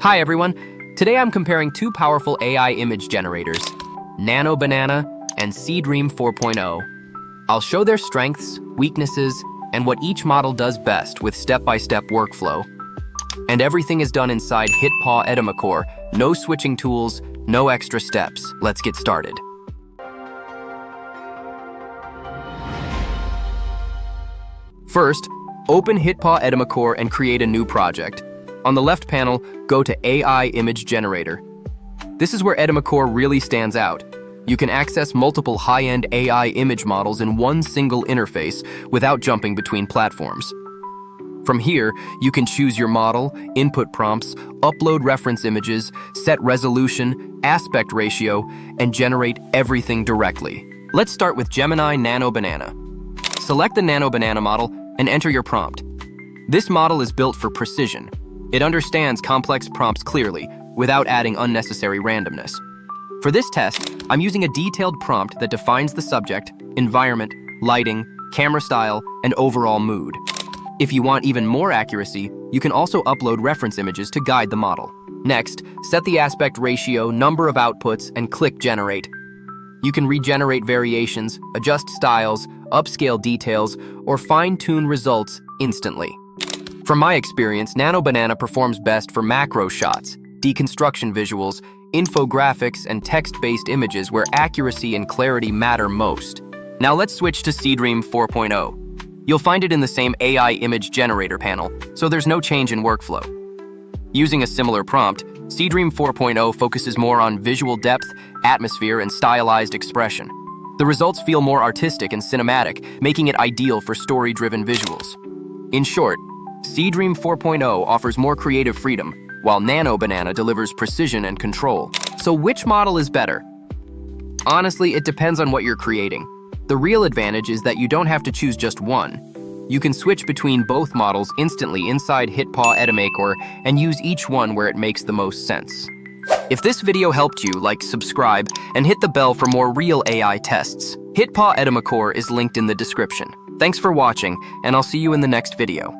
Hi everyone, today I'm comparing two powerful AI image generators, Nano Banana and Seedream 4.0. I'll show their strengths, weaknesses, and what each model does best with step-by-step workflow. And everything is done inside HitPaw Edimakor, no switching tools, no extra steps. Let's get started. First, open HitPaw Edimakor and create a new project. On the left panel, go to AI Image Generator. This is where Edimakor really stands out. You can access multiple high-end AI image models in one single interface without jumping between platforms. From here, you can choose your model, input prompts, upload reference images, set resolution, aspect ratio, and generate everything directly. Let's start with Gemini Nano Banana. Select the Nano Banana model and enter your prompt. This model is built for precision. It understands complex prompts clearly, without adding unnecessary randomness. For this test, I'm using a detailed prompt that defines the subject, environment, lighting, camera style, and overall mood. If you want even more accuracy, you can also upload reference images to guide the model. Next, set the aspect ratio, number of outputs, and click Generate. You can regenerate variations, adjust styles, upscale details, or fine-tune results instantly. From my experience, Nano Banana performs best for macro shots, deconstruction visuals, infographics, and text-based images where accuracy and clarity matter most. Now let's switch to Seedream 4.0. You'll find it in the same AI image generator panel, so there's no change in workflow. Using a similar prompt, Seedream 4.0 focuses more on visual depth, atmosphere, and stylized expression. The results feel more artistic and cinematic, making it ideal for story-driven visuals. In short, Seedream 4.0 offers more creative freedom, while Nano Banana delivers precision and control. So which model is better? Honestly, it depends on what you're creating. The real advantage is that you don't have to choose just one. You can switch between both models instantly inside HitPaw Edimakor and use each one where it makes the most sense. If this video helped you, subscribe, and hit the bell for more real AI tests. HitPaw Edimakor is linked in the description. Thanks for watching, and I'll see you in the next video.